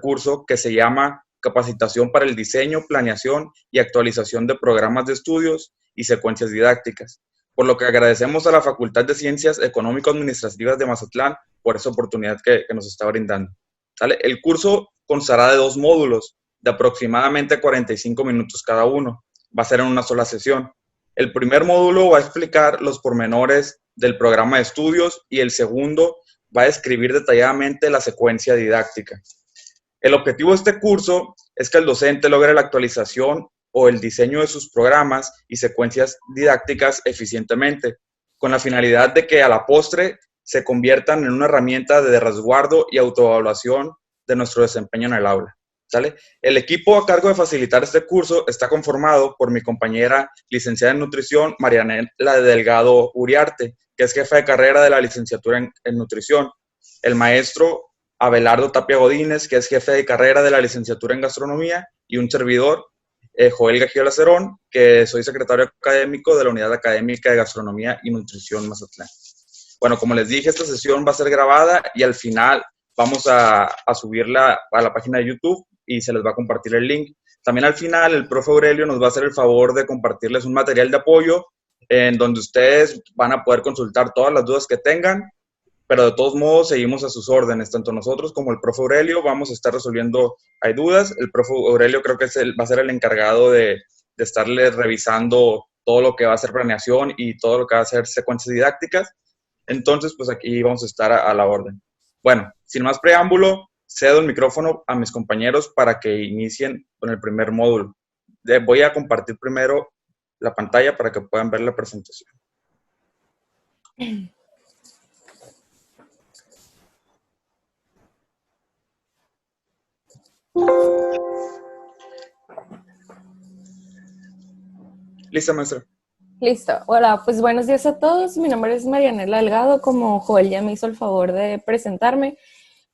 curso que se llama Capacitación para el Diseño, Planeación y Actualización de Programas de Estudios y Secuencias Didácticas, por lo que agradecemos a la Facultad de Ciencias Económico-Administrativas de Mazatlán por esa oportunidad que nos está brindando. ¿Sale? El curso constará de 2 módulos de aproximadamente 45 minutos cada uno. Va a ser en una sola sesión. El primer módulo va a explicar los pormenores del programa de estudios y el segundo va a describir detalladamente la secuencia didáctica. El objetivo de este curso es que el docente logre la actualización o el diseño de sus programas y secuencias didácticas eficientemente, con la finalidad de que a la postre se conviertan en una herramienta de resguardo y autoevaluación de nuestro desempeño en el aula. ¿Sale? El equipo a cargo de facilitar este curso está conformado por mi compañera licenciada en nutrición, Marianela Delgado Uriarte, que es jefa de carrera de la licenciatura en nutrición, el maestro Abelardo Tapia Godínez, que es jefe de carrera de la licenciatura en gastronomía, y un servidor, Joel Gagiola Cerón, que soy secretario académico de la Unidad Académica de Gastronomía y Nutrición Mazatlán. Bueno, como les dije, esta sesión va a ser grabada y al final vamos a subirla a la página de YouTube y se les va a compartir el link. También al final el profe Aurelio nos va a hacer el favor de compartirles un material de apoyo en donde ustedes van a poder consultar todas las dudas que tengan, pero de todos modos seguimos a sus órdenes, tanto nosotros como el profe Aurelio vamos a estar resolviendo, hay dudas, el profe Aurelio creo que va a ser el encargado de estarle revisando todo lo que va a ser planeación y todo lo que va a ser secuencias didácticas. Entonces, pues aquí vamos a estar a la orden. Bueno, sin más preámbulo, cedo el micrófono a mis compañeros para que inicien con el primer módulo. Voy a compartir primero la pantalla para que puedan ver la presentación. Lista, maestra. Listo. Hola, pues buenos días a todos. Mi nombre es Marianela Delgado, como Joel ya me hizo el favor de presentarme.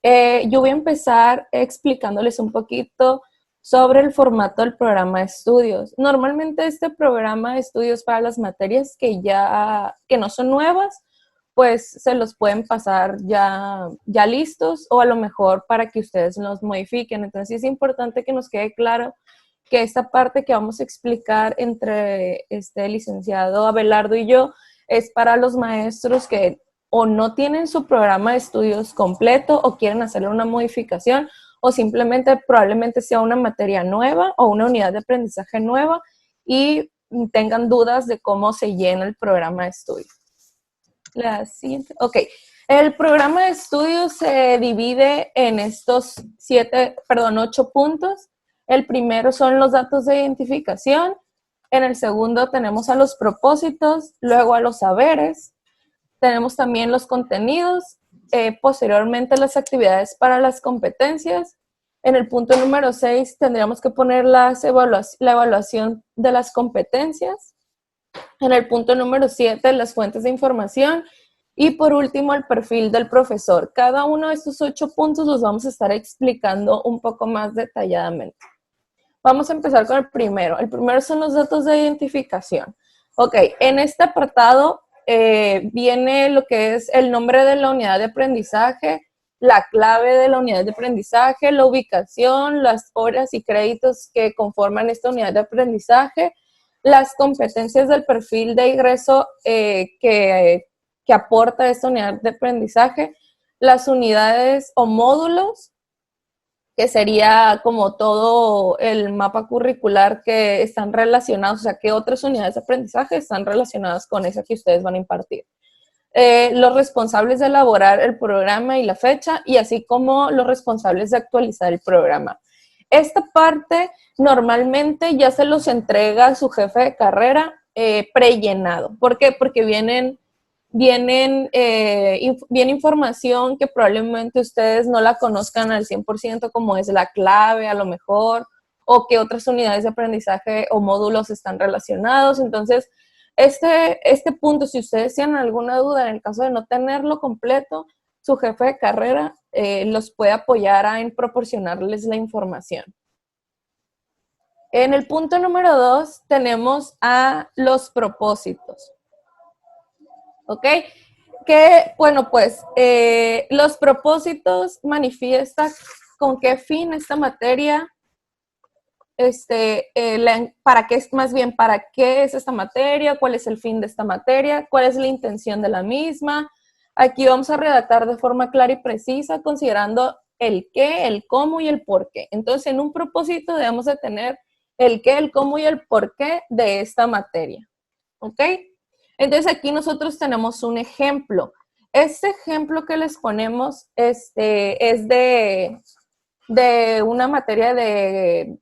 Yo voy a empezar explicándoles un poquito sobre el formato del programa de estudios. Normalmente este programa de estudios para las materias que no son nuevas, pues se los pueden pasar ya listos o a lo mejor para que ustedes los modifiquen. Entonces es importante que nos quede claro que esta parte que vamos a explicar entre este licenciado Abelardo y yo es para los maestros que o no tienen su programa de estudios completo o quieren hacerle una modificación o simplemente probablemente sea una materia nueva o una unidad de aprendizaje nueva y tengan dudas de cómo se llena el programa de estudios. La siguiente. Ok. El programa de estudios se divide en estos 8 puntos. El primero son los datos de identificación. En el segundo tenemos a los propósitos, luego a los saberes. Tenemos también los contenidos, posteriormente las actividades para las competencias. En el punto número 6 tendríamos que poner la evaluación de las competencias. En el punto número 7, las fuentes de información. Y por último, el perfil del profesor. Cada uno de estos 8 puntos los vamos a estar explicando un poco más detalladamente. Vamos a empezar con el primero. El primero son los datos de identificación. Ok, en este apartado viene lo que es el nombre de la unidad de aprendizaje, la clave de la unidad de aprendizaje, la ubicación, las horas y créditos que conforman esta unidad de aprendizaje, las competencias del perfil de ingreso que aporta esta unidad de aprendizaje, las unidades o módulos, que sería como todo el mapa curricular que están relacionados, o sea, que otras unidades de aprendizaje están relacionadas con esa que ustedes van a impartir. Los responsables de elaborar el programa y la fecha, y así como los responsables de actualizar el programa. Esta parte normalmente ya se los entrega su jefe de carrera prellenado. ¿Por qué? Porque viene información que probablemente ustedes no la conozcan al 100%, como es la clave a lo mejor, o que otras unidades de aprendizaje o módulos están relacionados. Entonces, este punto, si ustedes tienen alguna duda, en el caso de no tenerlo completo, su jefe de carrera los puede apoyar en proporcionarles la información. En el punto número 2 tenemos a los propósitos. ¿Ok? Que, bueno, pues los propósitos manifiestan con qué fin esta materia, para qué, más bien, para qué es esta materia, cuál es el fin de esta materia, cuál es la intención de la misma. Aquí vamos a redactar de forma clara y precisa, considerando el qué, el cómo y el por qué. Entonces, en un propósito debemos de tener el qué, el cómo y el por qué de esta materia. ¿Ok? Entonces, aquí nosotros tenemos un ejemplo. Este ejemplo que les ponemos es de una materia de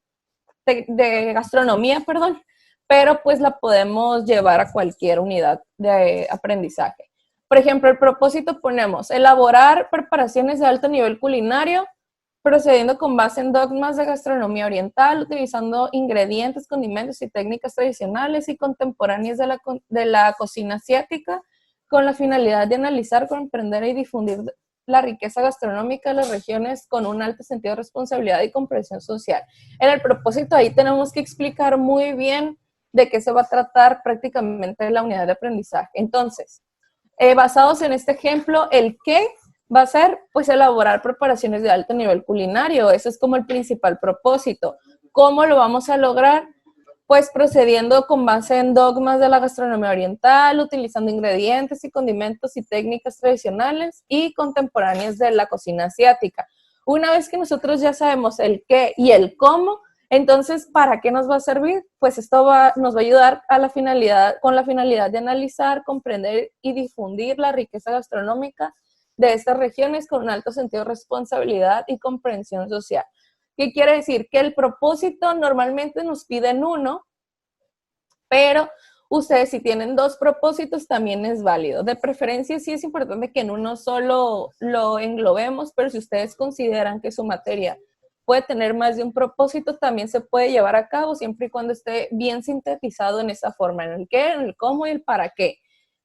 gastronomía, perdón, pero pues la podemos llevar a cualquier unidad de aprendizaje. Por ejemplo, el propósito ponemos elaborar preparaciones de alto nivel culinario, procediendo con base en dogmas de gastronomía oriental, utilizando ingredientes, condimentos y técnicas tradicionales y contemporáneas de la cocina asiática, con la finalidad de analizar, comprender y difundir la riqueza gastronómica de las regiones con un alto sentido de responsabilidad y comprensión social. En el propósito ahí tenemos que explicar muy bien de qué se va a tratar prácticamente la unidad de aprendizaje. Entonces, basados en este ejemplo, el qué va a ser, pues, elaborar preparaciones de alto nivel culinario. Ese es como el principal propósito. ¿Cómo lo vamos a lograr? Pues procediendo con base en dogmas de la gastronomía oriental, utilizando ingredientes y condimentos y técnicas tradicionales y contemporáneas de la cocina asiática. Una vez que nosotros ya sabemos el qué y el cómo, entonces, ¿para qué nos va a servir? Pues esto nos va a ayudar con la finalidad de analizar, comprender y difundir la riqueza gastronómica de estas regiones con un alto sentido de responsabilidad y comprensión social. ¿Qué quiere decir? Que el propósito normalmente nos piden uno, pero ustedes si tienen dos propósitos también es válido. De preferencia sí es importante que en uno solo lo englobemos, pero si ustedes consideran que su materia puede tener más de un propósito, también se puede llevar a cabo siempre y cuando esté bien sintetizado en esa forma, en el qué, en el cómo y el para qué.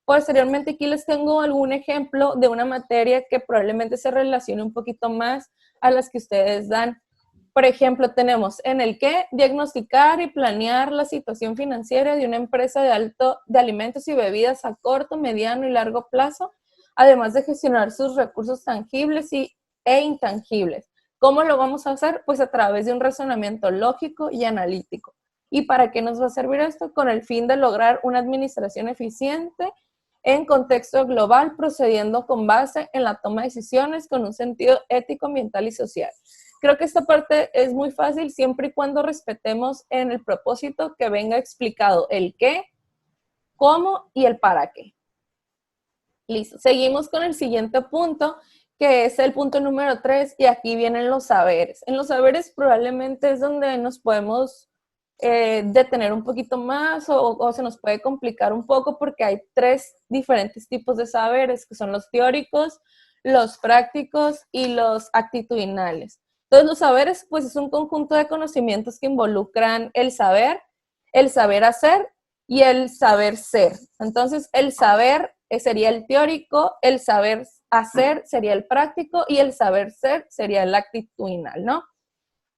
Posteriormente aquí les tengo algún ejemplo de una materia que probablemente se relacione un poquito más a las que ustedes dan. Por ejemplo, tenemos en el que diagnosticar y planear la situación financiera de una empresa de alimentos y bebidas a corto, mediano y largo plazo, además de gestionar sus recursos tangibles e intangibles. ¿Cómo lo vamos a hacer? Pues a través de un razonamiento lógico y analítico. ¿Y para qué nos va a servir esto? Con el fin de lograr una administración eficiente en contexto global, procediendo con base en la toma de decisiones con un sentido ético, ambiental y social. Creo que esta parte es muy fácil siempre y cuando respetemos en el propósito que venga explicado el qué, cómo y el para qué. Listo. Seguimos con el siguiente punto, que es el punto número 3, y aquí vienen los saberes. En los saberes probablemente es donde nos podemos detener un poquito más o se nos puede complicar un poco porque hay 3 diferentes tipos de saberes, que son los teóricos, los prácticos y los actitudinales. Entonces, los saberes, pues, es un conjunto de conocimientos que involucran el saber hacer y el saber ser. Entonces, el saber sería el teórico, el saber hacer sería el práctico y el saber ser sería el actitudinal, ¿no?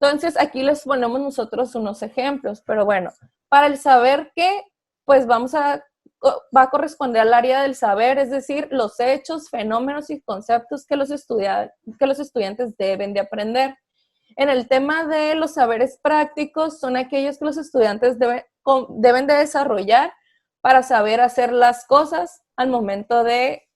Entonces, aquí les ponemos nosotros unos ejemplos, pero bueno, para el saber qué, pues va a corresponder al área del saber, es decir, los hechos, fenómenos y conceptos que los estudiantes deben de aprender. En el tema de los saberes prácticos, son aquellos que los estudiantes deben de desarrollar para saber hacer las cosas al momento de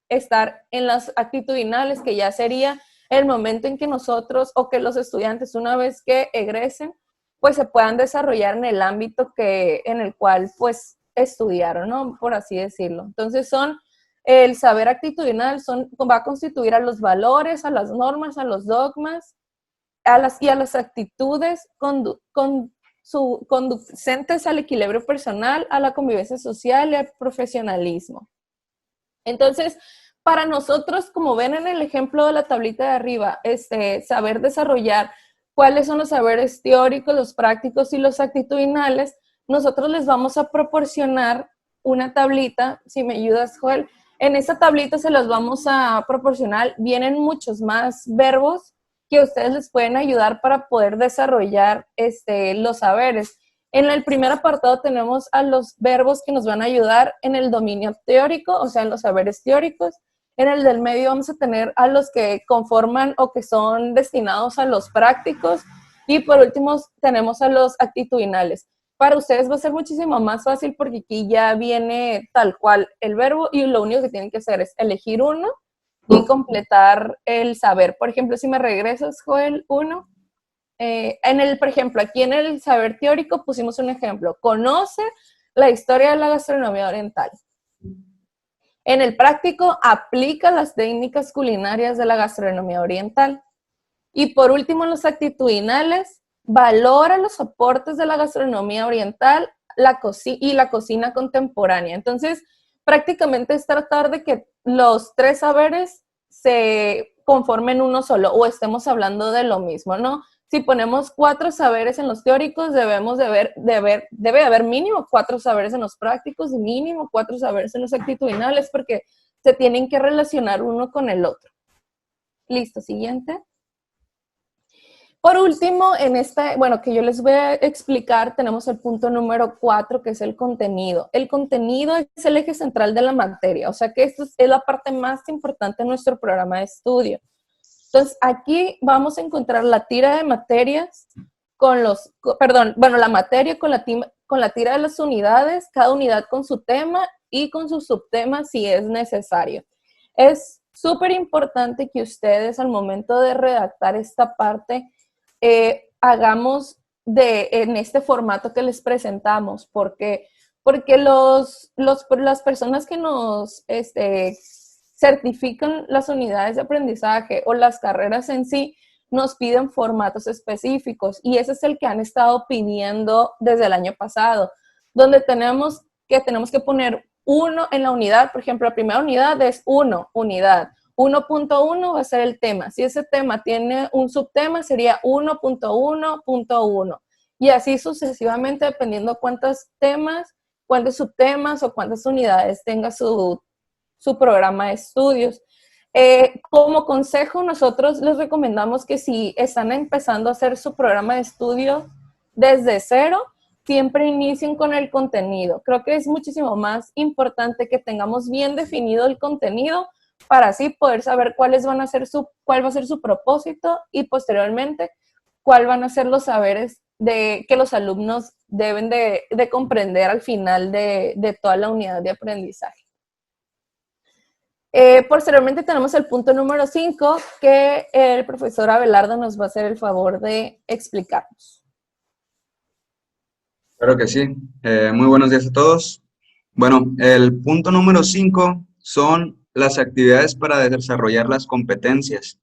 estar en las actitudinales, que ya sería el momento en que nosotros o que los estudiantes, una vez que egresen, pues se puedan desarrollar en el ámbito en el cual pues estudiaron, ¿no? Por así decirlo. Entonces el saber actitudinal va a constituir a los valores, a las normas, a los dogmas, a las actitudes conducentes al equilibrio personal, a la convivencia social y al profesionalismo. Entonces, para nosotros, como ven en el ejemplo de la tablita de arriba, saber desarrollar cuáles son los saberes teóricos, los prácticos y los actitudinales, nosotros les vamos a proporcionar una tablita, si me ayudas, Joel. En esta tablita se las vamos a proporcionar, vienen muchos más verbos que ustedes les pueden ayudar para poder desarrollar los saberes. En el primer apartado tenemos a los verbos que nos van a ayudar en el dominio teórico, o sea, en los saberes teóricos. En el del medio vamos a tener a los que conforman o que son destinados a los prácticos. Y por último tenemos a los actitudinales. Para ustedes va a ser muchísimo más fácil porque aquí ya viene tal cual el verbo y lo único que tienen que hacer es elegir uno y completar el saber. Por ejemplo, si me regresas, Joel, uno. Por ejemplo, aquí en el saber teórico pusimos un ejemplo. Conoce la historia de la gastronomía oriental. En el práctico, aplica las técnicas culinarias de la gastronomía oriental. Y por último, en los actitudinales, valora los aportes de la gastronomía oriental y la cocina contemporánea. Entonces, prácticamente es tratar de que los tres saberes se conformen uno solo o estemos hablando de lo mismo, ¿no? Si ponemos 4 saberes en los teóricos, debe haber mínimo 4 saberes en los prácticos y mínimo 4 saberes en los actitudinales porque se tienen que relacionar uno con el otro. Listo, siguiente. Por último, que yo les voy a explicar, tenemos el punto número 4, que es el contenido. El contenido es el eje central de la materia, o sea que esto es la parte más importante de nuestro programa de estudio. Entonces, aquí vamos a encontrar la tira de materias la materia con la tira de las unidades, cada unidad con su tema y con sus subtemas si es necesario. Es súper importante que ustedes al momento de redactar esta parte hagamos en este formato que les presentamos, porque las personas que nos certifican las unidades de aprendizaje o las carreras en sí, nos piden formatos específicos y ese es el que han estado pidiendo desde el año pasado, donde tenemos que poner uno en la unidad. Por ejemplo, la primera unidad es unidad. 1.1 va a ser el tema. Si ese tema tiene un subtema, sería 1.1.1. Y así sucesivamente, dependiendo cuántos subtemas o cuántas unidades tenga su programa de estudios. Como consejo, nosotros les recomendamos que si están empezando a hacer su programa de estudio desde cero, siempre inicien con el contenido. Creo que es muchísimo más importante que tengamos bien definido el contenido para así poder saber cuál va a ser su propósito y posteriormente cuál van a ser los saberes que los alumnos deben de comprender al final de toda la unidad de aprendizaje. Posteriormente tenemos el punto número 5 que el profesor Abelardo nos va a hacer el favor de explicarnos. Claro que sí. Muy buenos días a todos. Bueno, el punto número 5 son las actividades para desarrollar las competencias.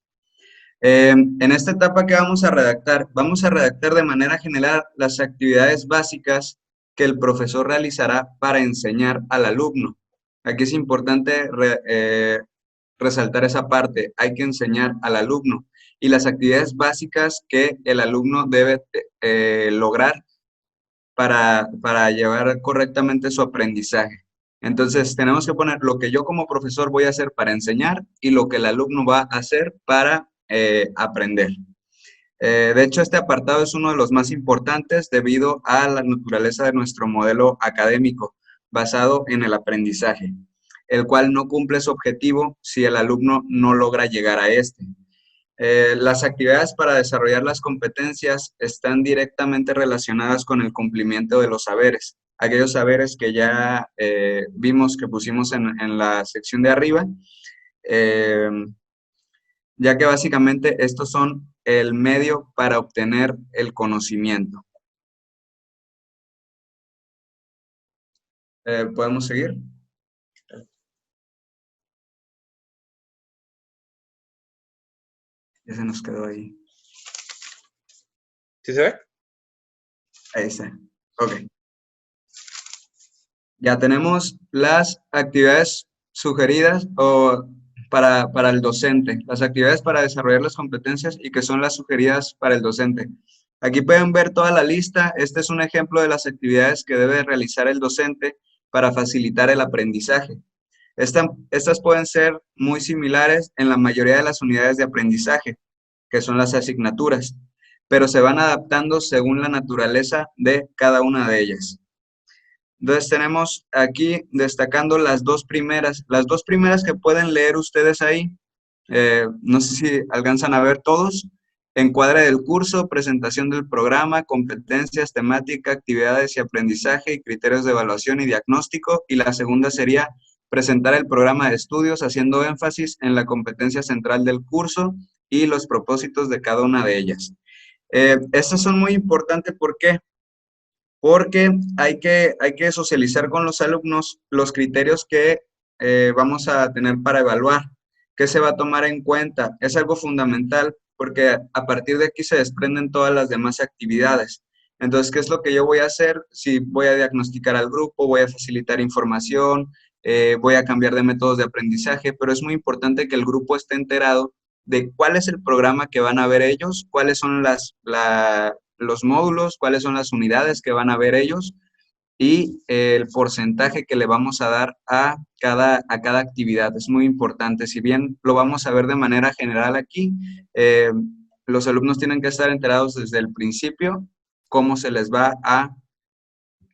En esta etapa que vamos a redactar de manera general las actividades básicas que el profesor realizará para enseñar al alumno. Aquí es importante resaltar esa parte, hay que enseñar al alumno y las actividades básicas que el alumno debe lograr para llevar correctamente su aprendizaje. Entonces, tenemos que poner lo que yo como profesor voy a hacer para enseñar y lo que el alumno va a hacer para aprender. De hecho, este apartado es uno de los más importantes debido a la naturaleza de nuestro modelo académico basado en el aprendizaje, el cual no cumple su objetivo si el alumno no logra llegar a este. Las actividades para desarrollar las competencias están directamente relacionadas con el cumplimiento de los saberes, aquellos saberes que ya vimos que pusimos en la sección de arriba, ya que básicamente estos son el medio para obtener el conocimiento. ¿Podemos seguir? Ya se nos quedó ahí. ¿Sí se ve? Ahí está. Ok. Ya tenemos las actividades sugeridas para el docente, las actividades para desarrollar las competencias y que son las sugeridas para el docente. Aquí pueden ver toda la lista. Este es un ejemplo de las actividades que debe realizar el docente para facilitar el aprendizaje. Estas pueden ser muy similares en la mayoría de las unidades de aprendizaje, que son las asignaturas, pero se van adaptando según la naturaleza de cada una de ellas. Entonces tenemos aquí destacando las dos primeras que pueden leer ustedes ahí. No sé si alcanzan a ver todos. Encuadre del curso, presentación del programa, competencias, temática, actividades y aprendizaje y criterios de evaluación y diagnóstico. Y la segunda sería presentar el programa de estudios haciendo énfasis en la competencia central del curso y los propósitos de cada una de ellas. Estas son muy importantes, ¿por qué? Porque hay que socializar con los alumnos los criterios que vamos a tener para evaluar, qué se va a tomar en cuenta. Es algo fundamental porque a partir de aquí se desprenden todas las demás actividades. Entonces, ¿qué es lo que yo voy a hacer? Si voy a diagnosticar al grupo, voy a facilitar información, voy a cambiar de métodos de aprendizaje, pero es muy importante que el grupo esté enterado de cuál es el programa que van a ver ellos, cuáles son los módulos, cuáles son las unidades que van a ver ellos y el porcentaje que le vamos a dar a cada actividad. Es muy importante. Si bien lo vamos a ver de manera general aquí, los alumnos tienen que estar enterados desde el principio cómo se les va a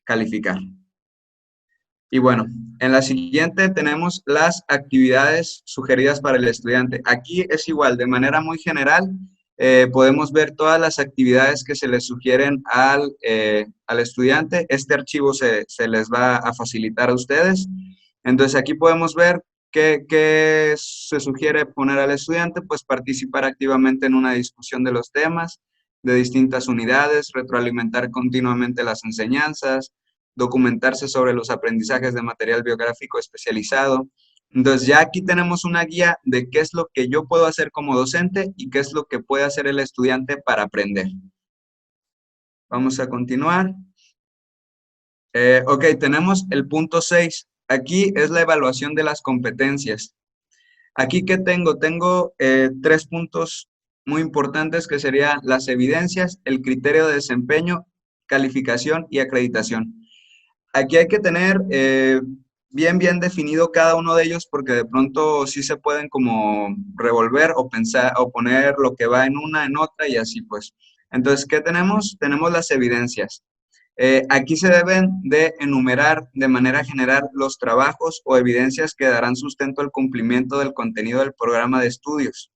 calificar. Y bueno, en la siguiente tenemos las actividades sugeridas para el estudiante. Aquí es igual, de manera muy general, podemos ver todas las actividades que se les sugieren al estudiante. Este archivo se les va a facilitar a ustedes. Entonces aquí podemos ver qué se sugiere poner al estudiante, pues participar activamente en una discusión de los temas de distintas unidades, retroalimentar continuamente las enseñanzas, documentarse sobre los aprendizajes de material biográfico especializado. Entonces ya aquí tenemos una guía de qué es lo que yo puedo hacer como docente y qué es lo que puede hacer el estudiante para aprender. Vamos a continuar. Ok, tenemos el punto 6. Aquí es la evaluación de las competencias. Aquí, ¿qué tengo? Tengo 3 puntos muy importantes que serían las evidencias, el criterio de desempeño, calificación y acreditación. Aquí hay que tener bien definido cada uno de ellos porque de pronto sí se pueden como revolver o pensar o poner lo que va en una en otra y así pues. Entonces, ¿qué tenemos? Tenemos las evidencias. Aquí se deben de enumerar de manera general los trabajos o evidencias que darán sustento al cumplimiento del contenido del programa de estudios.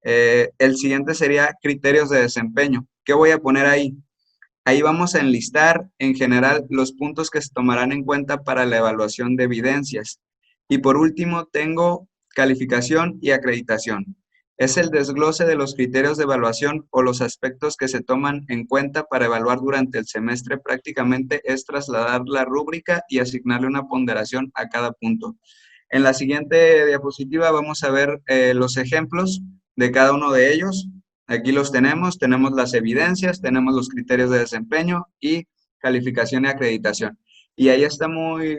El siguiente sería criterios de desempeño. ¿Qué voy a poner ahí? Ahí vamos a enlistar en general los puntos que se tomarán en cuenta para la evaluación de evidencias. Y por último tengo calificación y acreditación. Es el desglose de los criterios de evaluación o los aspectos que se toman en cuenta para evaluar durante el semestre. Prácticamente es trasladar la rúbrica y asignarle una ponderación a cada punto. En la siguiente diapositiva vamos a ver los ejemplos de cada uno de ellos. Aquí los tenemos las evidencias, tenemos los criterios de desempeño y calificación y acreditación. Y ahí está muy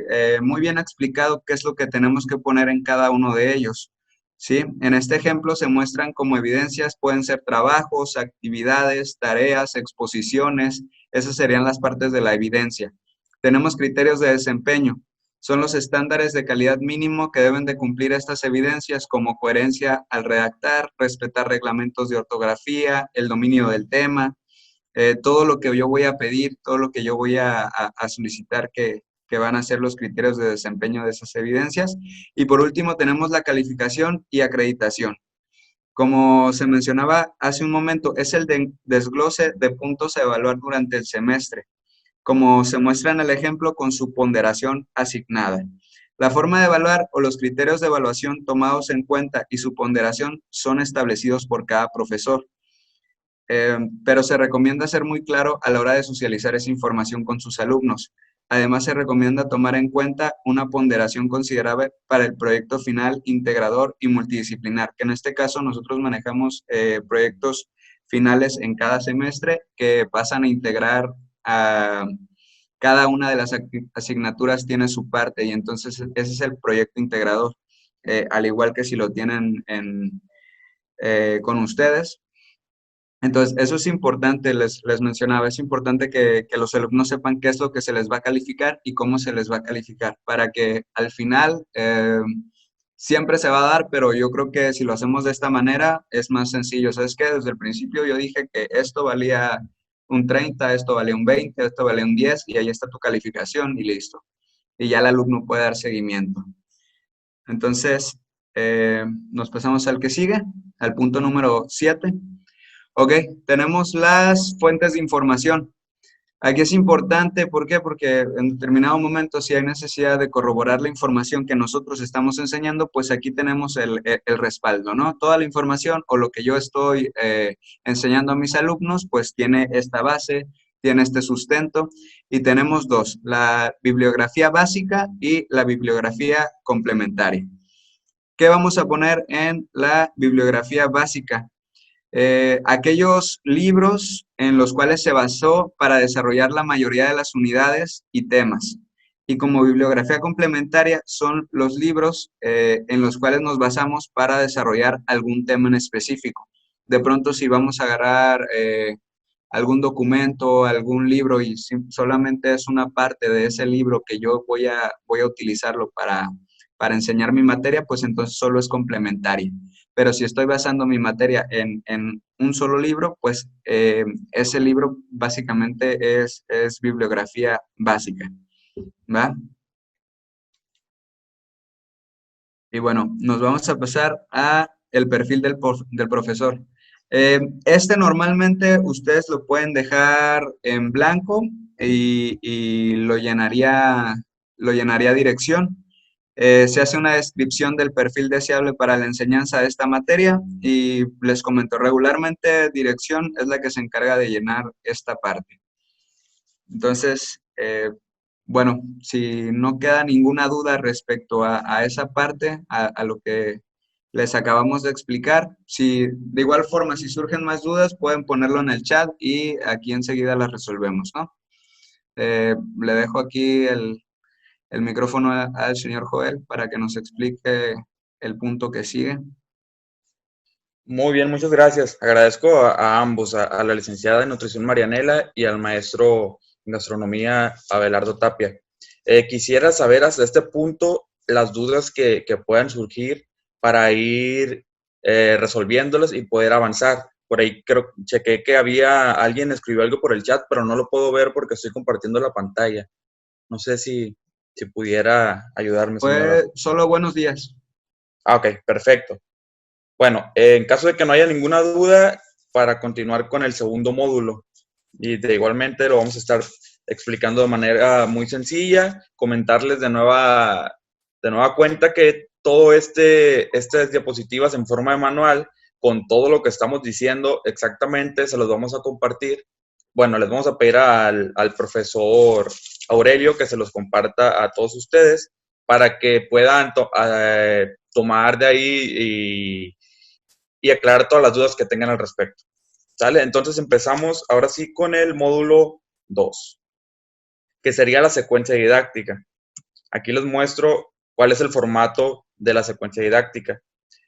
bien explicado qué es lo que tenemos que poner en cada uno de ellos. ¿Sí? En este ejemplo se muestran como evidencias, pueden ser trabajos, actividades, tareas, exposiciones, esas serían las partes de la evidencia. Tenemos criterios de desempeño, son los estándares de calidad mínimo que deben de cumplir estas evidencias como coherencia al redactar, respetar reglamentos de ortografía, el dominio del tema, todo lo que yo voy a pedir, todo lo que yo voy a solicitar que van a ser los criterios de desempeño de esas evidencias. Y por último tenemos la calificación y acreditación. Como se mencionaba hace un momento, es el desglose de puntos a evaluar durante el semestre, como se muestra en el ejemplo con su ponderación asignada. La forma de evaluar o los criterios de evaluación tomados en cuenta y su ponderación son establecidos por cada profesor. Pero se recomienda ser muy claro a la hora de socializar esa información con sus alumnos. Además, se recomienda tomar en cuenta una ponderación considerable para el proyecto final integrador y multidisciplinar, que en este caso nosotros manejamos proyectos finales en cada semestre que pasan a integrar a cada una de las asignaturas tiene su parte y entonces ese es el proyecto integrador, al igual que si lo tienen con ustedes. Entonces, eso es importante, les mencionaba, es importante que los alumnos sepan qué es lo que se les va a calificar y cómo se les va a calificar, para que al final siempre se va a dar, pero yo creo que si lo hacemos de esta manera es más sencillo. ¿Sabes qué? Desde el principio yo dije que esto valía un 30, esto vale un 20, esto vale un 10, y ahí está tu calificación y listo. Y ya el alumno puede dar seguimiento. Entonces, nos pasamos al que sigue, al punto número 7. Ok, tenemos las fuentes de información. Aquí es importante, ¿por qué? Porque en determinado momento, si hay necesidad de corroborar la información que nosotros estamos enseñando, pues aquí tenemos el respaldo, ¿no? Toda la información o lo que yo estoy enseñando a mis alumnos, pues tiene esta base, tiene este sustento, y tenemos dos, la bibliografía básica y la bibliografía complementaria. ¿Qué vamos a poner en la bibliografía básica? Aquellos libros en los cuales se basó para desarrollar la mayoría de las unidades y temas. Y como bibliografía complementaria son los libros en los cuales nos basamos para desarrollar algún tema en específico. De pronto, si vamos a agarrar algún documento, algún libro y solamente es una parte de ese libro que yo voy a utilizarlo para enseñar mi materia, pues entonces solo es complementaria. Pero si estoy basando mi materia en un solo libro, pues ese libro básicamente es bibliografía básica, ¿va? Y bueno, nos vamos a pasar a el perfil del profesor. Este normalmente ustedes lo pueden dejar en blanco y lo llenaría dirección. Se hace una descripción del perfil deseable para la enseñanza de esta materia y les comento, regularmente dirección es la que se encarga de llenar esta parte. Entonces, bueno, si no queda ninguna duda respecto a esa parte, a lo que les acabamos de explicar, si de igual forma, si surgen más dudas, pueden ponerlo en el chat y aquí enseguida las resolvemos, ¿no? Le dejo aquí el micrófono al señor Joel para que nos explique el punto que sigue. Muy bien, muchas gracias. Agradezco a ambos, a la licenciada en nutrición Marianela y al maestro en gastronomía Abelardo Tapia. Quisiera saber hasta este punto las dudas que puedan surgir para ir resolviéndolas y poder avanzar. Por ahí chequé que alguien escribió algo por el chat, pero no lo puedo ver porque estoy compartiendo la pantalla. No sé si pudiera ayudarme, señora. Solo buenos días. Ok, perfecto. Bueno, en caso de que no haya ninguna duda, para continuar con el segundo módulo, y igualmente lo vamos a estar explicando de manera muy sencilla, comentarles de nueva cuenta que todo estas diapositivas en forma de manual, con todo lo que estamos diciendo exactamente, se los vamos a compartir. Bueno, les vamos a pedir al profesor Aurelio que se los comparta a todos ustedes para que puedan tomar de ahí y aclarar todas las dudas que tengan al respecto. ¿Sale? Entonces empezamos ahora sí con el módulo 2, que sería la secuencia didáctica. Aquí les muestro cuál es el formato de la secuencia didáctica.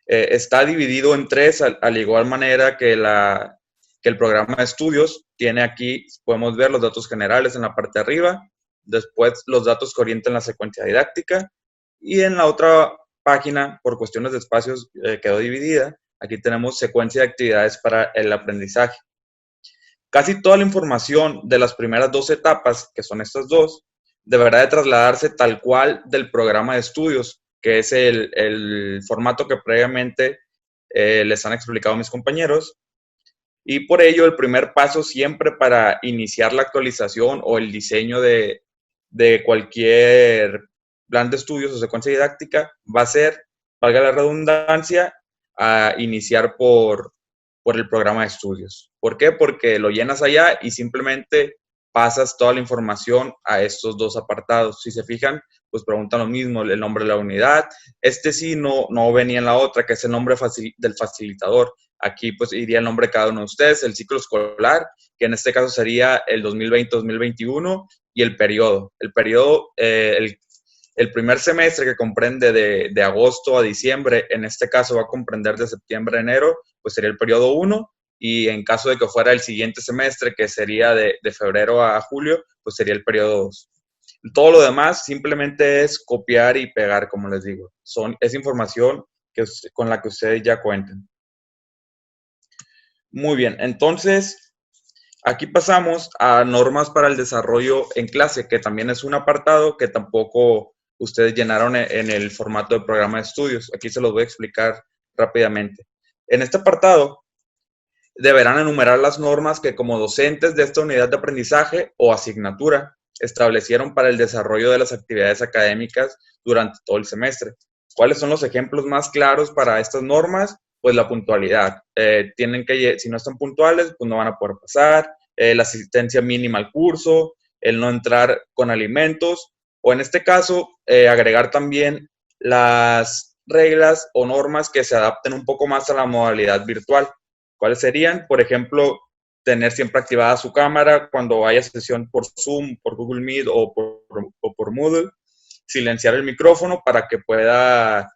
Está dividido en 3, al igual manera que el programa de estudios. Tiene aquí, podemos ver los datos generales en la parte de arriba, después los datos que orientan la secuencia didáctica, y en la otra página, por cuestiones de espacios, quedó dividida. Aquí tenemos secuencia de actividades para el aprendizaje. Casi toda la información de las primeras 2 etapas, que son estas dos, deberá de trasladarse tal cual del programa de estudios, que es el formato que previamente les han explicado mis compañeros. Y por ello, el primer paso siempre para iniciar la actualización o el diseño de cualquier plan de estudios o secuencia didáctica va a ser, valga la redundancia, a iniciar por el programa de estudios. ¿Por qué? Porque lo llenas allá y simplemente pasas toda la información a estos 2 apartados. Si se fijan, pues preguntan lo mismo, el nombre de la unidad. Sí no venía en la otra, que es el nombre del facilitador. Aquí pues iría el nombre de cada uno de ustedes, el ciclo escolar, que en este caso sería el 2020-2021, y el periodo. El periodo, el primer semestre, que comprende de agosto a diciembre, en este caso va a comprender de septiembre a enero, pues sería el periodo 1, y en caso de que fuera el siguiente semestre, que sería de febrero a julio, pues sería el periodo 2. Todo lo demás simplemente es copiar y pegar, como les digo. Es información con la que ustedes ya cuentan. Muy bien, entonces, Aquí pasamos a normas para el desarrollo en clase, que también es un apartado que tampoco ustedes llenaron en el formato de programa de estudios. Aquí se los voy a explicar rápidamente. En este apartado deberán enumerar las normas que como docentes de esta unidad de aprendizaje o asignatura establecieron para el desarrollo de las actividades académicas durante todo el semestre. ¿Cuáles son los ejemplos más claros para estas normas? Pues la puntualidad. Si no están puntuales, pues no van a poder pasar. La asistencia mínima al curso, el no entrar con alimentos, o en este caso, agregar también las reglas o normas que se adapten un poco más a la modalidad virtual. ¿Cuáles serían? Por ejemplo, tener siempre activada su cámara cuando haya sesión por Zoom, por Google Meet o por Moodle. Silenciar el micrófono para que pueda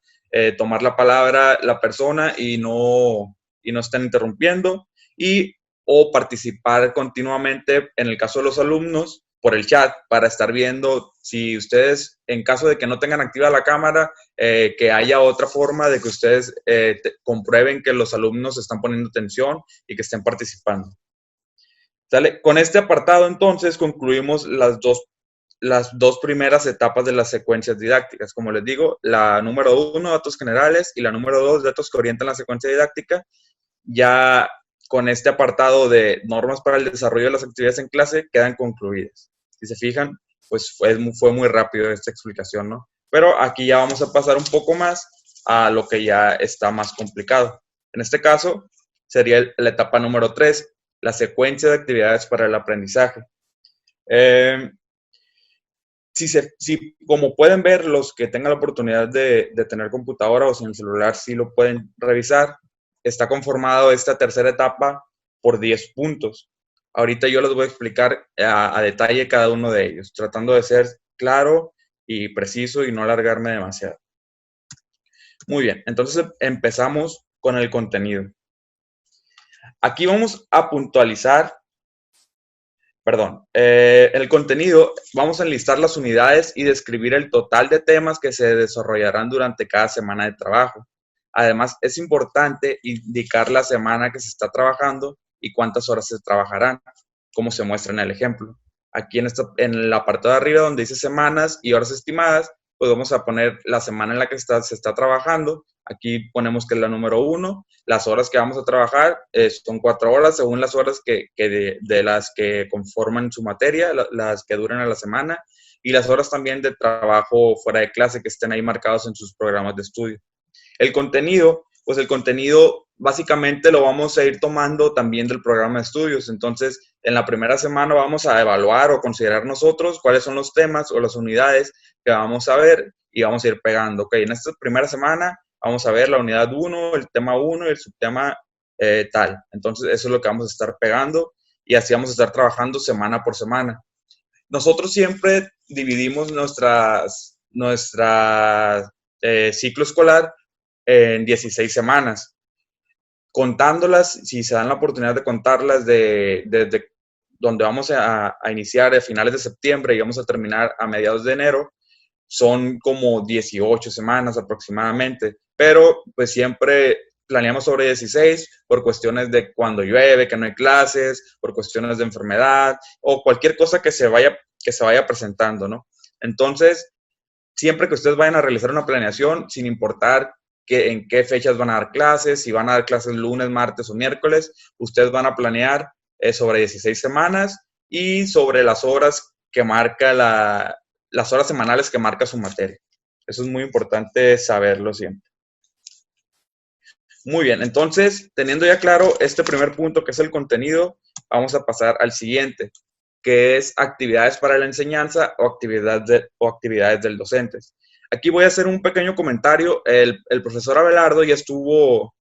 tomar la palabra la persona y no estén interrumpiendo. O participar continuamente, en el caso de los alumnos, por el chat, para estar viendo si ustedes, en caso de que no tengan activa la cámara, que haya otra forma de que ustedes comprueben que los alumnos están poniendo atención y que estén participando. ¿Sale? Con este apartado, entonces, concluimos las dos primeras etapas de las secuencias didácticas. Como les digo, la número 1, datos generales, y la número 2, datos que orientan la secuencia didáctica. Ya con este apartado de normas para el desarrollo de las actividades en clase quedan concluidas. Si se fijan, pues fue muy rápido esta explicación, ¿no? Pero aquí ya vamos a pasar un poco más a lo que ya está más complicado. En este caso, sería la etapa número 3, la secuencia de actividades para el aprendizaje. Como pueden ver, los que tengan la oportunidad de tener computadora o sin el celular, sí lo pueden revisar. Está conformado esta tercera etapa por 10 puntos. Ahorita yo les voy a explicar a detalle cada uno de ellos, tratando de ser claro y preciso y no alargarme demasiado. Muy bien, entonces empezamos con el contenido. Aquí vamos a puntualizar, el contenido, vamos a enlistar las unidades y describir el total de temas que se desarrollarán durante cada semana de trabajo. Además, es importante indicar la semana que se está trabajando y cuántas horas se trabajarán, como se muestra en el ejemplo. Aquí en el apartado de arriba, donde dice semanas y horas estimadas, pues vamos a poner la semana en la que se está trabajando. Aquí ponemos que es la número 1. Las horas que vamos a trabajar son 4 horas, según las horas de las que conforman su materia, las que duran a la semana, y las horas también de trabajo fuera de clase que estén ahí marcados en sus programas de estudio. El contenido, pues el contenido básicamente lo vamos a ir tomando también del programa de estudios. Entonces, en la primera semana vamos a evaluar o considerar nosotros cuáles son los temas o las unidades que vamos a ver y vamos a ir pegando. Ok, en esta primera semana vamos a ver la unidad 1, el tema 1 y el subtema tal. Entonces, eso es lo que vamos a estar pegando y así vamos a estar trabajando semana por semana. Nosotros siempre dividimos nuestra ciclo escolar en 16 semanas. Contándolas, si se dan la oportunidad de contarlas desde donde vamos a iniciar a finales de septiembre y vamos a terminar a mediados de enero, son como 18 semanas aproximadamente, pero pues siempre planeamos sobre 16 por cuestiones de cuando llueve, que no hay clases, por cuestiones de enfermedad o cualquier cosa que se vaya presentando, ¿no? Entonces, siempre que ustedes vayan a realizar una planeación, sin importar en qué fechas van a dar clases, si van a dar clases lunes, martes o miércoles, ustedes van a planear sobre 16 semanas y sobre las horas que marca las horas semanales que marca su materia. Eso es muy importante saberlo siempre. Muy bien, entonces, teniendo ya claro este primer punto que es el contenido, vamos a pasar al siguiente, que es actividades para la enseñanza o actividades del docente. Aquí voy a hacer un pequeño comentario. El profesor Abelardo ya estuvo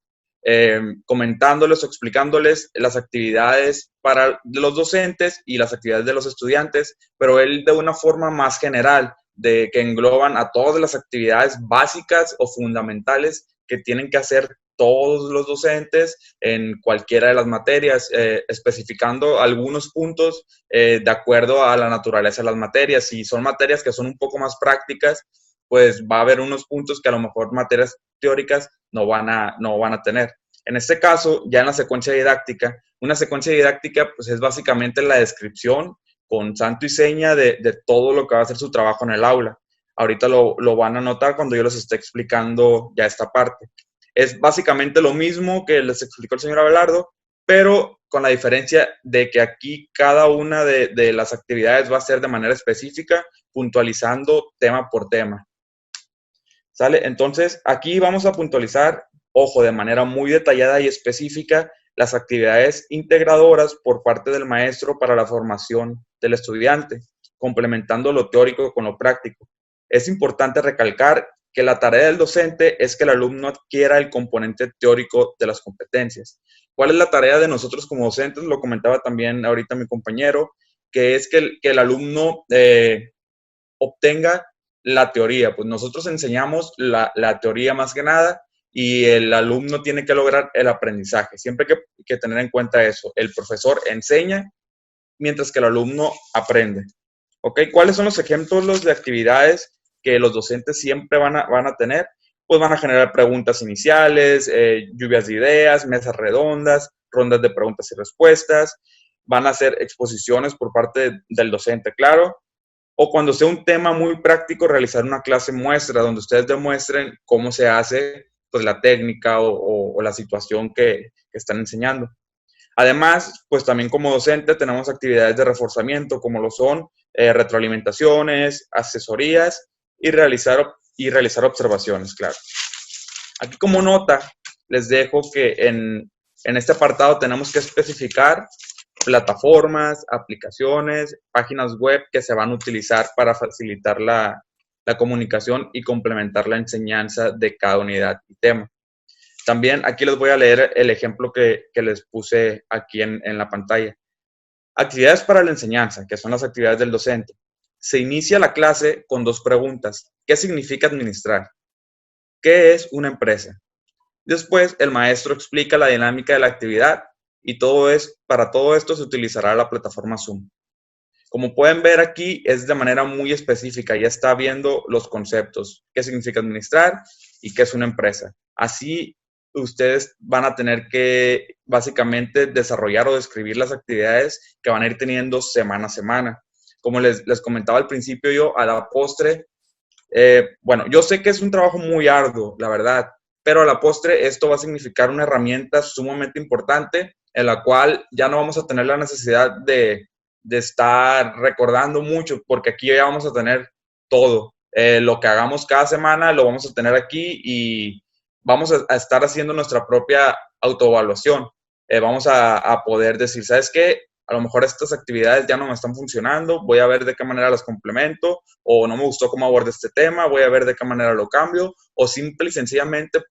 comentándoles o explicándoles las actividades para los docentes y las actividades de los estudiantes, pero él de una forma más general, que engloban a todas las actividades básicas o fundamentales que tienen que hacer todos los docentes en cualquiera de las materias, especificando algunos puntos de acuerdo a la naturaleza de las materias. Si son materias que son un poco más prácticas, pues va a haber unos puntos que a lo mejor materias teóricas no van a tener. En este caso, ya en la secuencia didáctica, una secuencia didáctica pues es básicamente la descripción con santo y seña de todo lo que va a ser su trabajo en el aula. Ahorita lo van a notar cuando yo les esté explicando ya esta parte. Es básicamente lo mismo que les explicó el señor Abelardo, pero con la diferencia de que aquí cada una de las actividades va a ser de manera específica, puntualizando tema por tema. ¿Sale? Entonces, aquí vamos a puntualizar, ojo, de manera muy detallada y específica, las actividades integradoras por parte del maestro para la formación del estudiante, complementando lo teórico con lo práctico. Es importante recalcar que la tarea del docente es que el alumno adquiera el componente teórico de las competencias. ¿Cuál es la tarea de nosotros como docentes? Lo comentaba también ahorita mi compañero, que es que el alumno obtenga la teoría. Pues nosotros enseñamos la teoría más que nada y el alumno tiene que lograr el aprendizaje. Siempre hay que tener en cuenta eso. El profesor enseña mientras que el alumno aprende. ¿Ok? ¿Cuáles son los ejemplos de actividades que los docentes siempre van a tener? Pues van a generar preguntas iniciales, lluvias de ideas, mesas redondas, rondas de preguntas y respuestas. Van a hacer exposiciones por parte del docente, claro. O cuando sea un tema muy práctico, realizar una clase muestra donde ustedes demuestren cómo se hace pues, la técnica o la situación que están enseñando. Además, pues también como docente tenemos actividades de reforzamiento como lo son retroalimentaciones, asesorías y realizar observaciones, claro. Aquí como nota les dejo que en este apartado tenemos que especificar plataformas, aplicaciones, páginas web que se van a utilizar para facilitar la comunicación y complementar la enseñanza de cada unidad y tema. También aquí les voy a leer el ejemplo que les puse aquí en la pantalla. Actividades para la enseñanza, que son las actividades del docente. Se inicia la clase con 2 preguntas. ¿Qué significa administrar? ¿Qué es una empresa? Después, el maestro explica la dinámica de la actividad y para todo esto se utilizará la plataforma Zoom. Como pueden ver aquí, es de manera muy específica, ya está viendo los conceptos, qué significa administrar y qué es una empresa. Así, ustedes van a tener que básicamente desarrollar o describir las actividades que van a ir teniendo semana a semana. Como les comentaba al principio yo, a la postre, bueno, yo sé que es un trabajo muy arduo, la verdad, pero a la postre esto va a significar una herramienta sumamente importante en la cual ya no vamos a tener la necesidad de estar recordando mucho, porque aquí ya vamos a tener todo. Lo que hagamos cada semana lo vamos a tener aquí y vamos a estar haciendo nuestra propia autoevaluación. Vamos a poder decir, ¿sabes qué? A lo mejor estas actividades ya no me están funcionando, voy a ver de qué manera las complemento, o no me gustó cómo abordé este tema, voy a ver de qué manera lo cambio, o simple y sencillamente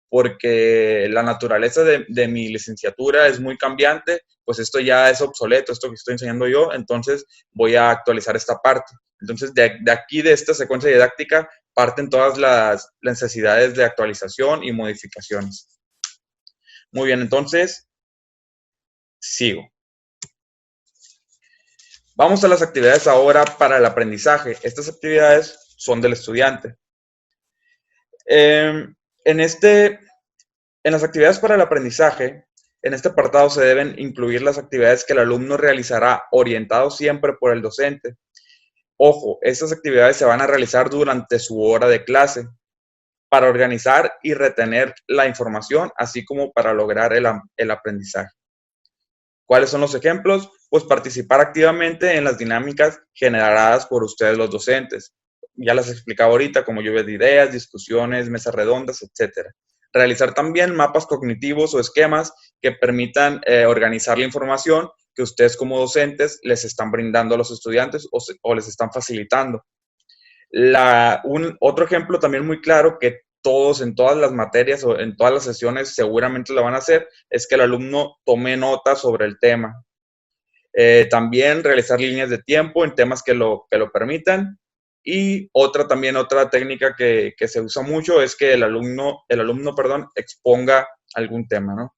porque la naturaleza de mi licenciatura es muy cambiante, pues esto ya es obsoleto, esto que estoy enseñando yo, entonces voy a actualizar esta parte. Entonces, de aquí, de esta secuencia didáctica, parten todas las necesidades de actualización y modificaciones. Muy bien, entonces, sigo. Vamos a las actividades ahora para el aprendizaje. Estas actividades son del estudiante. En las actividades para el aprendizaje, en este apartado se deben incluir las actividades que el alumno realizará orientado siempre por el docente. Ojo, estas actividades se van a realizar durante su hora de clase para organizar y retener la información, así como para lograr el aprendizaje. ¿Cuáles son los ejemplos? Pues participar activamente en las dinámicas generadas por ustedes los docentes. Ya las explicaba ahorita, como lluvia de ideas, discusiones, mesas redondas, etc. Realizar también mapas cognitivos o esquemas que permitan organizar la información que ustedes como docentes les están brindando a los estudiantes o les están facilitando. Otro ejemplo también muy claro que todos en todas las materias o en todas las sesiones seguramente lo van a hacer, es que el alumno tome nota sobre el tema. También realizar líneas de tiempo en temas que lo permitan. Y otra técnica que se usa mucho es que el alumno exponga algún tema, ¿no?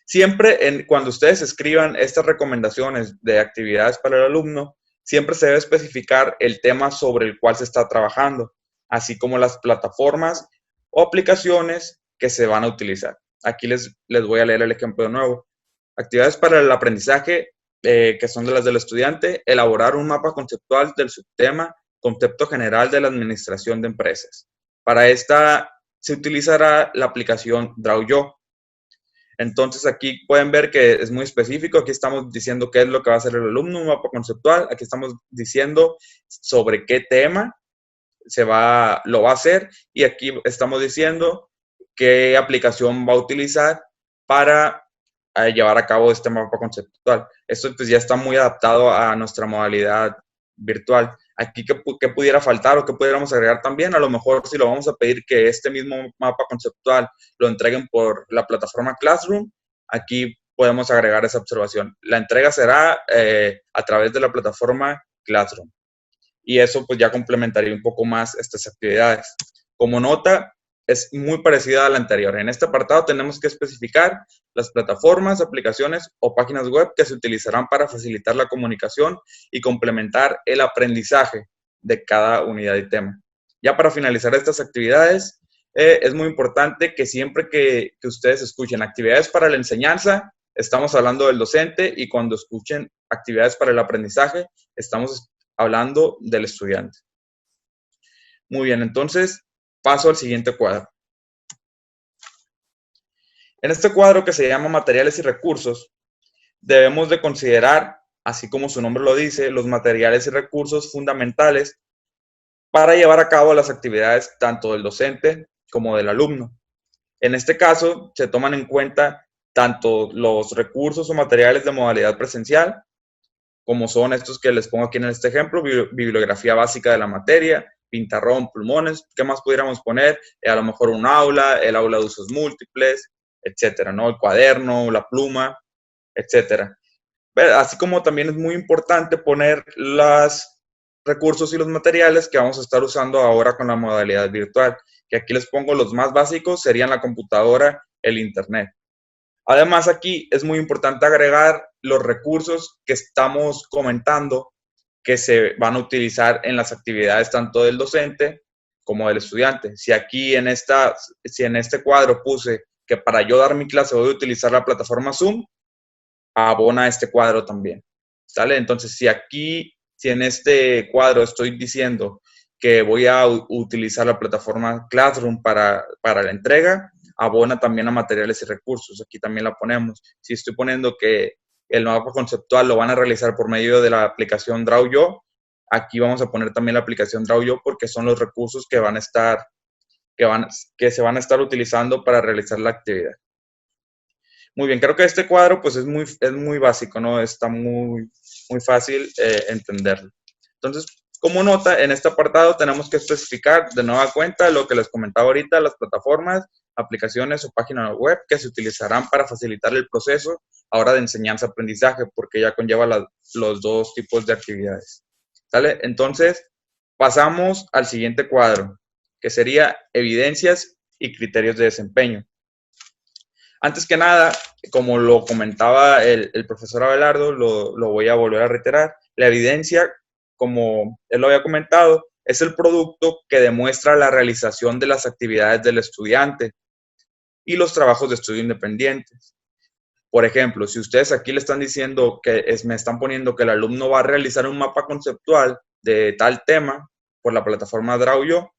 Siempre cuando ustedes escriban estas recomendaciones de actividades para el alumno, siempre se debe especificar el tema sobre el cual se está trabajando, así como las plataformas o aplicaciones que se van a utilizar. Aquí les voy a leer el ejemplo de nuevo. Actividades para el aprendizaje, que son de las del estudiante, elaborar un mapa conceptual del subtema, concepto general de la administración de empresas. Para esta se utilizará la aplicación DrawYo. Entonces aquí pueden ver que es muy específico. Aquí estamos diciendo qué es lo que va a hacer el alumno, un mapa conceptual. Aquí estamos diciendo sobre qué tema lo va a hacer, y aquí estamos diciendo qué aplicación va a utilizar para llevar a cabo este mapa conceptual. Esto pues ya está muy adaptado a nuestra modalidad virtual. Aquí, ¿qué pudiera faltar o qué pudiéramos agregar también? A lo mejor si lo vamos a pedir que este mismo mapa conceptual lo entreguen por la plataforma Classroom, aquí podemos agregar esa observación. La entrega será a través de la plataforma Classroom. Y eso pues ya complementaría un poco más estas actividades. Como nota, es muy parecida a la anterior. En este apartado tenemos que especificar las plataformas, aplicaciones o páginas web que se utilizarán para facilitar la comunicación y complementar el aprendizaje de cada unidad y tema. Ya para finalizar estas actividades, es muy importante que siempre que ustedes escuchen actividades para la enseñanza, estamos hablando del docente, y cuando escuchen actividades para el aprendizaje, estamos hablando del estudiante. Muy bien, entonces paso al siguiente cuadro. En este cuadro, que se llama materiales y recursos, debemos de considerar, así como su nombre lo dice, los materiales y recursos fundamentales para llevar a cabo las actividades tanto del docente como del alumno. En este caso, se toman en cuenta tanto los recursos o materiales de modalidad presencial, como son estos que les pongo aquí en este ejemplo: bibliografía básica de la materia, pintarrón, plumones. ¿Qué más pudiéramos poner? A lo mejor un aula, el aula de usos múltiples, etcétera, ¿no? El cuaderno, la pluma, etcétera. Así como también es muy importante poner los recursos y los materiales que vamos a estar usando ahora con la modalidad virtual, que aquí les pongo los más básicos, serían la computadora, el internet. Además, aquí es muy importante agregar los recursos que estamos comentando que se van a utilizar en las actividades tanto del docente como del estudiante. Si aquí en este cuadro puse que para yo dar mi clase voy a utilizar la plataforma Zoom, abona este cuadro también, ¿sale? Entonces, si en este cuadro estoy diciendo que voy a utilizar la plataforma Classroom para la entrega, abona también a materiales y recursos. Aquí también la ponemos. Si estoy poniendo que el mapa conceptual lo van a realizar por medio de la aplicación DrawYo, aquí vamos a poner también la aplicación DrawYo, porque son los recursos que se van a estar utilizando para realizar la actividad. Muy bien, creo que este cuadro pues es muy básico, ¿no? Está muy fácil entenderlo. Entonces, como nota, en este apartado tenemos que especificar de nueva cuenta lo que les comentaba ahorita: las plataformas, aplicaciones o páginas web que se utilizarán para facilitar el proceso ahora de enseñanza-aprendizaje, porque ya conlleva los dos tipos de actividades. ¿Sale? Entonces, pasamos al siguiente cuadro, que sería evidencias y criterios de desempeño. Antes que nada, como lo comentaba el profesor Abelardo, lo voy a volver a reiterar: la evidencia, como él lo había comentado, es el producto que demuestra la realización de las actividades del estudiante y los trabajos de estudio independientes. Por ejemplo, si ustedes aquí le están diciendo me están poniendo que el alumno va a realizar un mapa conceptual de tal tema por la plataforma DrawYo,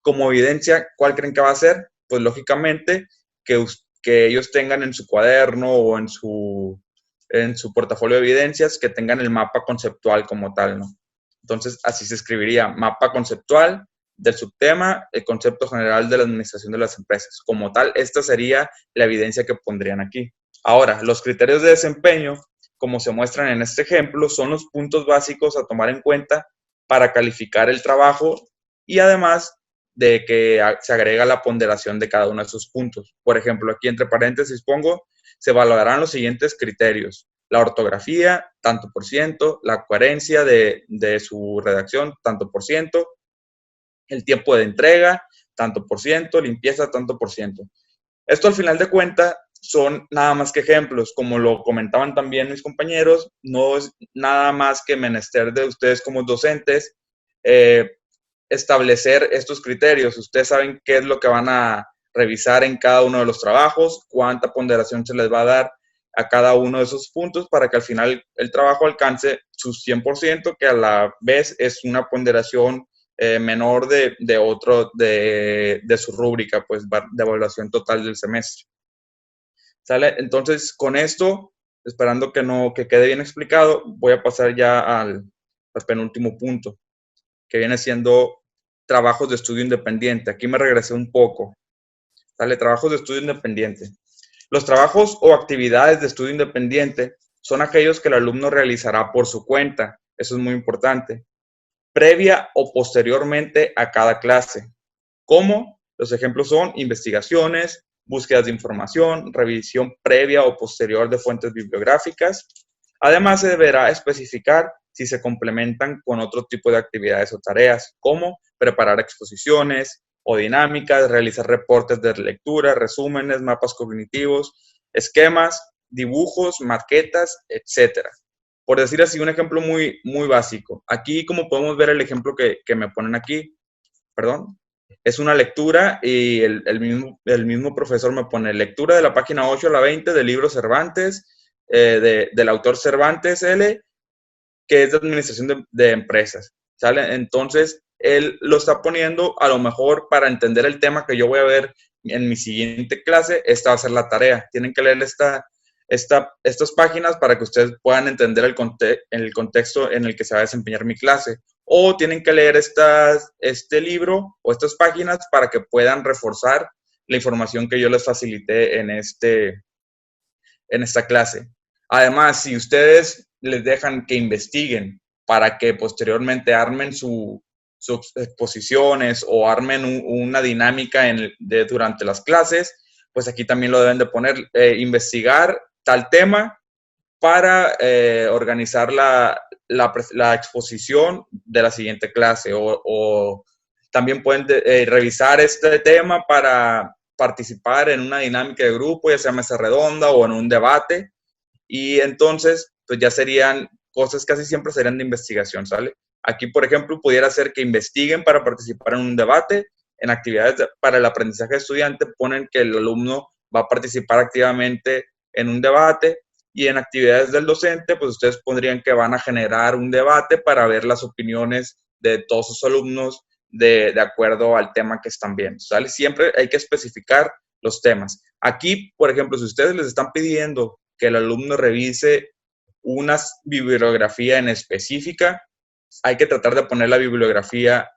como evidencia, ¿cuál creen que va a ser? Pues lógicamente que ellos tengan en su cuaderno o en su portafolio de evidencias, que tengan el mapa conceptual como tal, ¿no? Entonces, así se escribiría: mapa conceptual del subtema, el concepto general de la administración de las empresas. Como tal, esta sería la evidencia que pondrían aquí. Ahora, los criterios de desempeño, como se muestran en este ejemplo, son los puntos básicos a tomar en cuenta para calificar el trabajo, y además de que se agrega la ponderación de cada uno de esos puntos. Por ejemplo, aquí entre paréntesis pongo: se valorarán los siguientes criterios: la ortografía, tanto por ciento; la coherencia de su redacción, tanto por ciento; el tiempo de entrega, tanto por ciento; limpieza, tanto por ciento. Esto, al final de cuentas, son nada más que ejemplos. Como lo comentaban también mis compañeros, no es nada más que menester de ustedes como docentes establecer estos criterios. Ustedes saben qué es lo que van a revisar en cada uno de los trabajos cuánta ponderación se les va a dar a cada uno de esos puntos para que al final el trabajo alcance su 100%, que a la vez es una ponderación menor de su rúbrica, pues, de evaluación total del semestre. ¿Sale? Entonces, con esto, esperando que quede bien explicado, voy a pasar ya al penúltimo punto, que viene siendo trabajos de estudio independiente. Aquí me regresé un poco. ¿Sale? Trabajos de estudio independiente. Los trabajos o actividades de estudio independiente son aquellos que el alumno realizará por su cuenta. Eso es muy importante. Previa o posteriormente a cada clase. ¿Cómo? Los ejemplos son investigaciones, búsquedas de información, revisión previa o posterior de fuentes bibliográficas. Además, se deberá especificar si se complementan con otro tipo de actividades o tareas, como preparar exposiciones o dinámicas, realizar reportes de lectura, resúmenes, mapas cognitivos, esquemas, dibujos, maquetas, etc. Por decir así, un ejemplo muy, muy básico. Aquí, como podemos ver el ejemplo que me ponen aquí, perdón, es una lectura y el mismo profesor me pone lectura de la página 8 a la 20 del libro Cervantes, del autor Cervantes L., que es de administración de empresas, ¿sale? Entonces, él lo está poniendo a lo mejor para entender el tema que yo voy a ver en mi siguiente clase. Esta va a ser la tarea. Tienen que leer estas páginas para que ustedes puedan entender el contexto en el que se va a desempeñar mi clase. O tienen que leer este libro o estas páginas para que puedan reforzar la información que yo les facilité en esta clase. Además, si ustedes les dejan que investiguen para que posteriormente armen sus exposiciones o armen una dinámica durante las clases, pues aquí también lo deben de poner, investigar tal tema para organizar la exposición de la siguiente clase, o también pueden revisar este tema para participar en una dinámica de grupo, ya sea mesa redonda o en un debate, y entonces pues ya serían cosas, casi siempre serían de investigación, ¿sale? Aquí, por ejemplo, pudiera ser que investiguen para participar en un debate. En actividades para el aprendizaje de estudiante ponen que el alumno va a participar activamente en un debate, y en actividades del docente, pues ustedes pondrían que van a generar un debate para ver las opiniones de todos sus alumnos de acuerdo al tema que están viendo, ¿sale? Siempre hay que especificar los temas. Aquí, por ejemplo, si ustedes les están pidiendo que el alumno revise una bibliografía en específica, hay que tratar de poner la bibliografía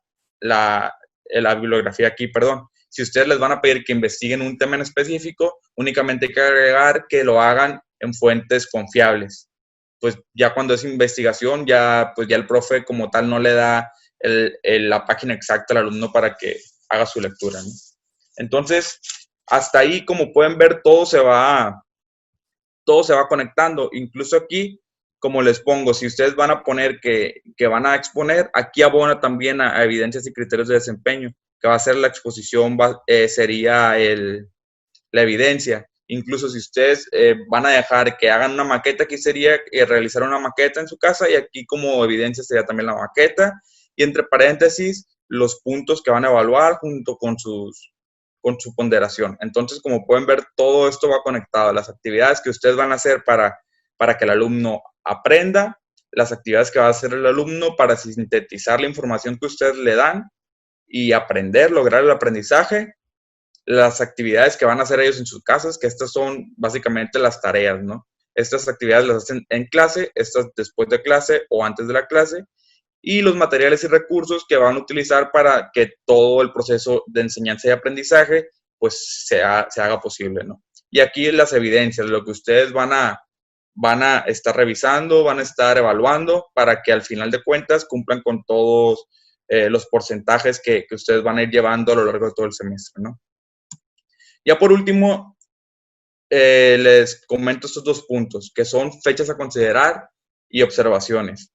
aquí, perdón. Si ustedes les van a pedir que investiguen un tema en específico, únicamente hay que agregar que lo hagan en fuentes confiables. Pues ya cuando es investigación, pues ya el profe como tal no le da la página exacta al alumno para que haga su lectura, ¿no? Entonces, hasta ahí, como pueden ver, todo se va conectando. Incluso aquí, como les pongo, si ustedes van a poner que van a exponer, aquí abona también a evidencias y criterios de desempeño, que va a ser la exposición, sería la evidencia. Incluso si ustedes van a dejar que hagan una maqueta, aquí sería realizar una maqueta en su casa, y aquí como evidencia sería también la maqueta, y entre paréntesis los puntos que van a evaluar junto con su ponderación. Entonces, como pueden ver, todo esto va conectado. Las actividades que ustedes van a hacer para que el alumno aprenda, las actividades que va a hacer el alumno para sintetizar la información que ustedes le dan y lograr el aprendizaje, las actividades que van a hacer ellos en sus casas, que estas son básicamente las tareas, ¿no? Estas actividades las hacen en clase, estas después de clase o antes de la clase, y los materiales y recursos que van a utilizar para que todo el proceso de enseñanza y aprendizaje pues se haga posible, ¿no? Y aquí las evidencias, lo que ustedes van a estar revisando, van a estar evaluando para que al final de cuentas cumplan con todos los porcentajes que ustedes van a ir llevando a lo largo de todo el semestre, ¿no? Ya por último, les comento estos dos puntos, que son fechas a considerar y observaciones.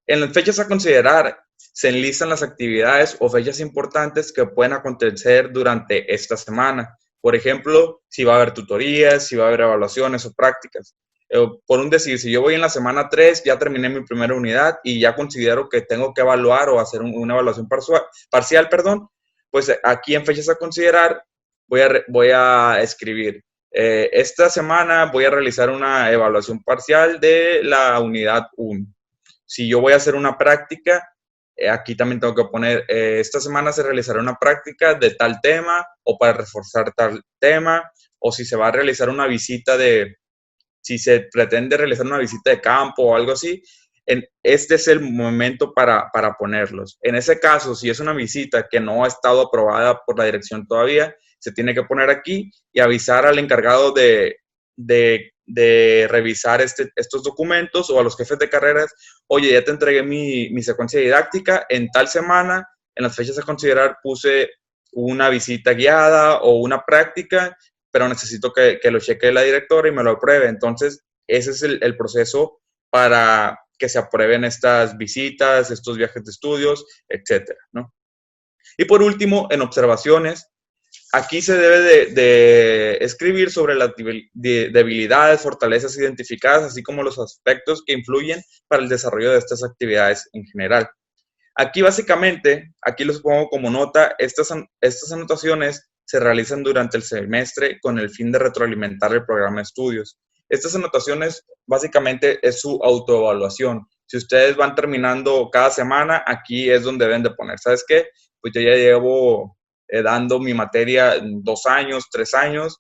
En las fechas a considerar se enlistan las actividades o fechas importantes que pueden acontecer durante esta semana. Por ejemplo, si va a haber tutorías, si va a haber evaluaciones o prácticas. Por un decir, si yo voy en la semana 3, ya terminé mi primera unidad y ya considero que tengo que evaluar o hacer una evaluación parcial, pues aquí en fechas a considerar, voy a escribir. Esta semana voy a realizar una evaluación parcial de la unidad 1. Si yo voy a hacer una práctica, aquí también tengo que poner, esta semana se realizará una práctica de tal tema o para reforzar tal tema, o si se va a realizar una visita si se pretende realizar una visita de campo o algo así, este es el momento para ponerlos. En ese caso, si es una visita que no ha estado aprobada por la dirección todavía, se tiene que poner aquí y avisar al encargado de revisar estos documentos o a los jefes de carreras, oye, ya te entregué mi secuencia didáctica, en tal semana, en las fechas a considerar, puse una visita guiada o una práctica, pero necesito que lo cheque la directora y me lo apruebe. Entonces, ese es el proceso para que se aprueben estas visitas, estos viajes de estudios, etcétera, ¿no? Y por último, en observaciones, aquí se debe de escribir sobre las debilidades, fortalezas identificadas, así como los aspectos que influyen para el desarrollo de estas actividades en general. Aquí básicamente, aquí los pongo como nota, estas anotaciones se realizan durante el semestre con el fin de retroalimentar el programa de estudios. Estas anotaciones básicamente es su autoevaluación. Si ustedes van terminando cada semana, aquí es donde deben de poner, ¿sabes qué? Pues yo ya llevo dando mi materia 2 años, 3 años,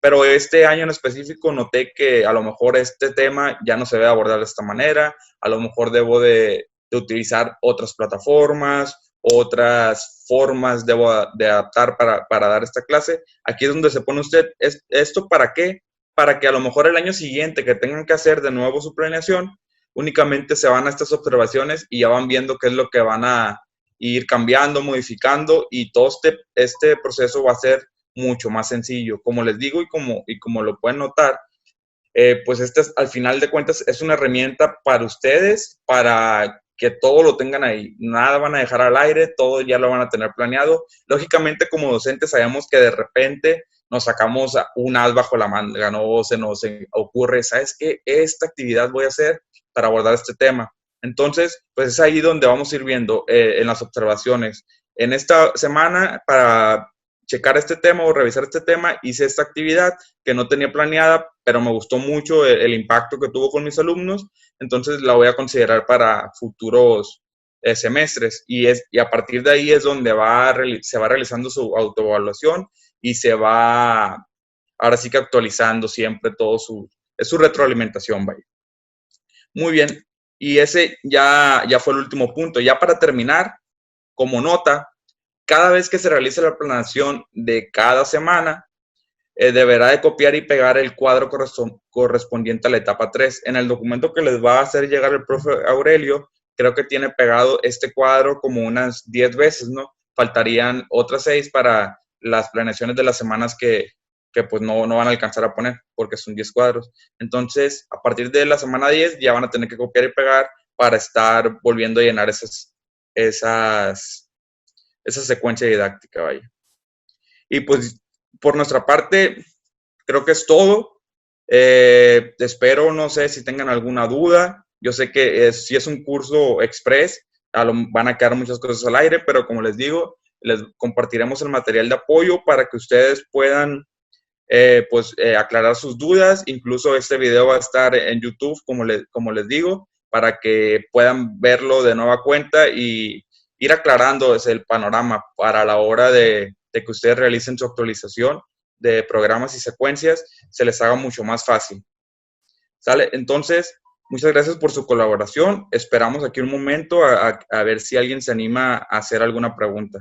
pero este año en específico noté que a lo mejor este tema ya no se debe abordar de esta manera, a lo mejor debo de utilizar otras plataformas, otras formas de adaptar para dar esta clase. Aquí es donde se pone usted, ¿esto para qué? Para que a lo mejor el año siguiente que tengan que hacer de nuevo su planeación, únicamente se van a estas observaciones y ya van viendo qué es lo que van a ir cambiando, modificando, y todo este proceso va a ser mucho más sencillo. Como les digo y como lo pueden notar, pues al final de cuentas es una herramienta para ustedes, para que todo lo tengan ahí, nada van a dejar al aire, todo ya lo van a tener planeado. Lógicamente, como docentes sabemos que de repente nos sacamos un as bajo la manga, no se nos ocurre, ¿sabes qué? Esta actividad voy a hacer para abordar este tema. Entonces, pues es ahí donde vamos a ir viendo en las observaciones. En esta semana, para checar este tema o revisar este tema, hice esta actividad que no tenía planeada, pero me gustó mucho el impacto que tuvo con mis alumnos, entonces la voy a considerar para futuros semestres, y a partir de ahí es donde se va realizando su autoevaluación y se va, ahora sí que actualizando siempre todo es su retroalimentación, vaya. Muy bien, y ese ya fue el último punto. Ya para terminar, como nota, cada vez que se realice la planeación de cada semana, deberá de copiar y pegar el cuadro correspondiente a la etapa 3. En el documento que les va a hacer llegar el profe Aurelio, creo que tiene pegado este cuadro como unas 10 veces, ¿no? Faltarían otras 6 para las planeaciones de las semanas que pues no van a alcanzar a poner, porque son 10 cuadros. Entonces, a partir de la semana 10 ya van a tener que copiar y pegar para estar volviendo a llenar esa secuencia didáctica, vaya. Y pues, por nuestra parte, creo que es todo. Espero, no sé si tengan alguna duda. Yo sé que si es un curso express, van a quedar muchas cosas al aire, pero como les digo, les compartiremos el material de apoyo para que ustedes puedan aclarar sus dudas. Incluso este video va a estar en YouTube, como les digo, para que puedan verlo de nueva cuenta y ir aclarando el panorama para la hora de que ustedes realicen su actualización de programas y secuencias, se les haga mucho más fácil. ¿Sale? Entonces, muchas gracias por su colaboración. Esperamos aquí un momento a ver si alguien se anima a hacer alguna pregunta.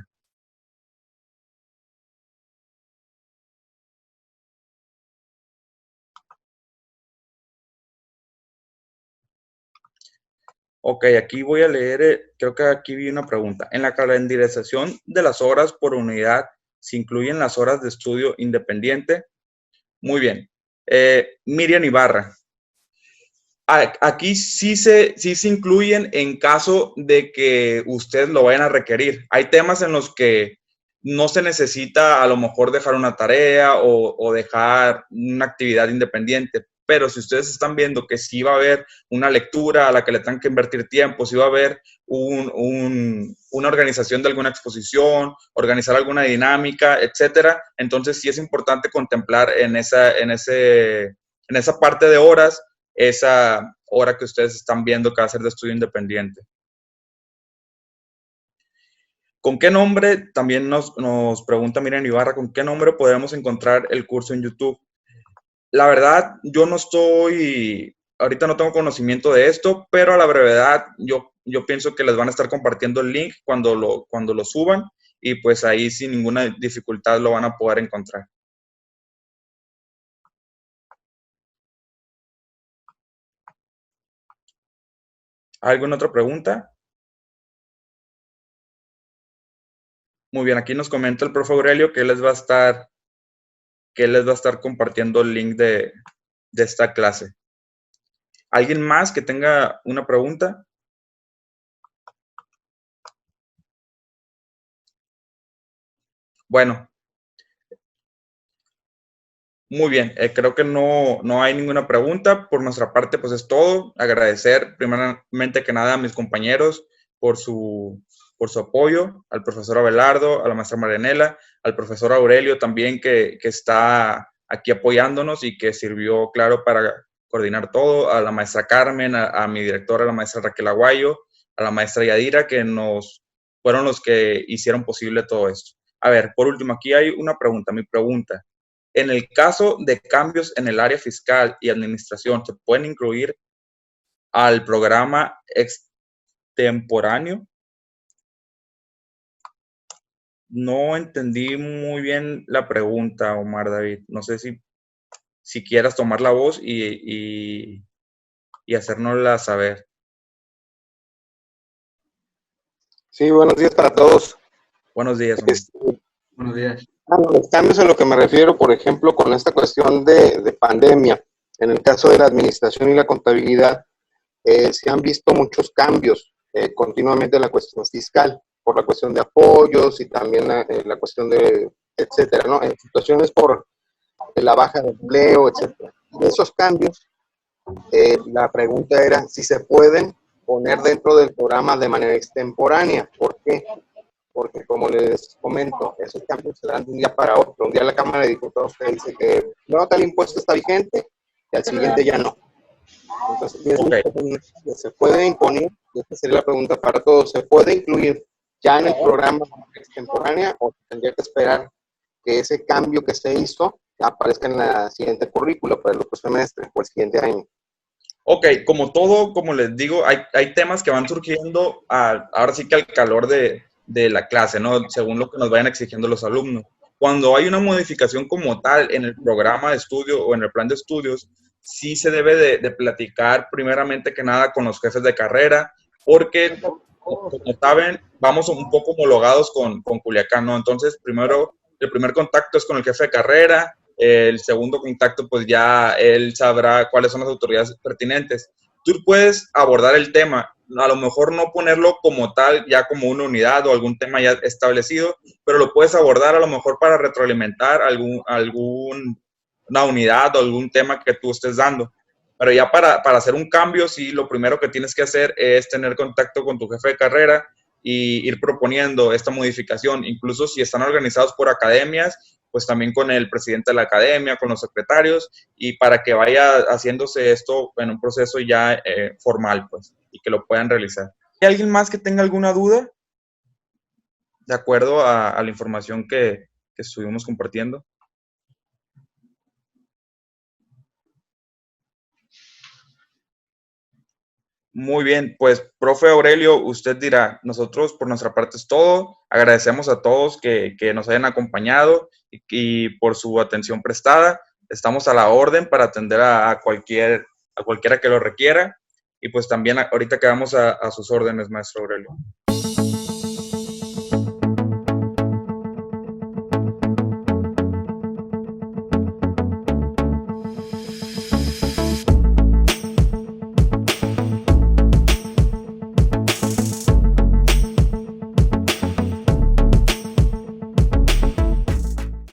Ok, aquí voy a leer, creo que aquí vi una pregunta. En la calendarización de las horas por unidad, ¿se incluyen las horas de estudio independiente? Muy bien. Miriam Ibarra. Aquí sí se incluyen en caso de que ustedes lo vayan a requerir. Hay temas en los que no se necesita a lo mejor dejar una tarea o dejar una actividad independiente, pero si ustedes están viendo que sí va a haber una lectura a la que le tengan que invertir tiempo, si va a haber una organización de alguna exposición, organizar alguna dinámica, etcétera, entonces sí es importante contemplar en esa parte de horas, esa hora que ustedes están viendo que va a ser de estudio independiente. ¿Con qué nombre? También nos pregunta Miriam Ibarra, ¿con qué nombre podemos encontrar el curso en YouTube? La verdad, yo no estoy, ahorita no tengo conocimiento de esto, pero a la brevedad yo pienso que les van a estar compartiendo el link cuando lo suban y pues ahí sin ninguna dificultad lo van a poder encontrar. ¿Alguna otra pregunta? Muy bien, aquí nos comenta el profe Aurelio que les va a estar compartiendo el link de esta clase. ¿Alguien más que tenga una pregunta? Bueno, muy bien, creo que no hay ninguna pregunta. Por nuestra parte, pues es todo. Agradecer primeramente que nada a mis compañeros por su apoyo, al profesor Abelardo, a la maestra Marianela, al profesor Aurelio también que está aquí apoyándonos y que sirvió, claro, para coordinar todo, a la maestra Carmen, a mi directora, la maestra Raquel Aguayo, a la maestra Yadira, que fueron los que hicieron posible todo esto. A ver, por último, aquí hay una pregunta, mi pregunta. En el caso de cambios en el área fiscal y administración, ¿se pueden incluir al programa extemporáneo? No entendí muy bien la pregunta, Omar David. No sé si quieras tomar la voz y hacérnosla saber. Sí, buenos días para todos. Buenos días, Omar. Buenos días. Los cambios a lo que me refiero, por ejemplo, con esta cuestión de pandemia, en el caso de la administración y la contabilidad, se han visto muchos cambios continuamente en la cuestión fiscal, por la cuestión de apoyos y también la cuestión de, etcétera, ¿no? En situaciones por la baja de empleo, etcétera. De esos cambios, la pregunta era si se pueden poner dentro del programa de manera extemporánea. ¿Por qué? Porque como les comento, esos cambios se dan de un día para otro. Un día la Cámara de Diputados te dice que no, tal impuesto está vigente y al siguiente ya no. Entonces, Okay. Se puede imponer, y esta sería la pregunta para todos, ¿se puede incluir ya en el programa extemporánea o tendría que esperar que ese cambio que se hizo aparezca en la siguiente currícula para el otro semestre o el siguiente año? Ok, como todo, como les digo, hay temas que van surgiendo ahora sí que al calor de la clase, ¿no? Según lo que nos vayan exigiendo los alumnos. Cuando hay una modificación como tal en el programa de estudio o en el plan de estudios, sí se debe de platicar primeramente que nada con los jefes de carrera, porque, como saben, vamos un poco homologados con Culiacán, ¿no? Entonces, el primer contacto es con el jefe de carrera. El segundo contacto, pues ya él sabrá cuáles son las autoridades pertinentes. Tú puedes abordar el tema, a lo mejor no ponerlo como tal, ya como una unidad o algún tema ya establecido, pero lo puedes abordar a lo mejor para retroalimentar una unidad o algún tema que tú estés dando. Pero ya para hacer un cambio, sí, lo primero que tienes que hacer es tener contacto con tu jefe de carrera y ir proponiendo esta modificación. Incluso si están organizados por academias, pues también con el presidente de la academia, con los secretarios, y para que vaya haciéndose esto en un proceso ya formal, pues, y que lo puedan realizar. ¿Hay alguien más que tenga alguna duda? De acuerdo a la información que estuvimos compartiendo. Muy bien, pues, profe Aurelio, usted dirá, nosotros por nuestra parte es todo. Agradecemos a todos que nos hayan acompañado y por su atención prestada. Estamos a la orden para atender a cualquiera que lo requiera. Y pues también ahorita quedamos a sus órdenes, maestro Aurelio.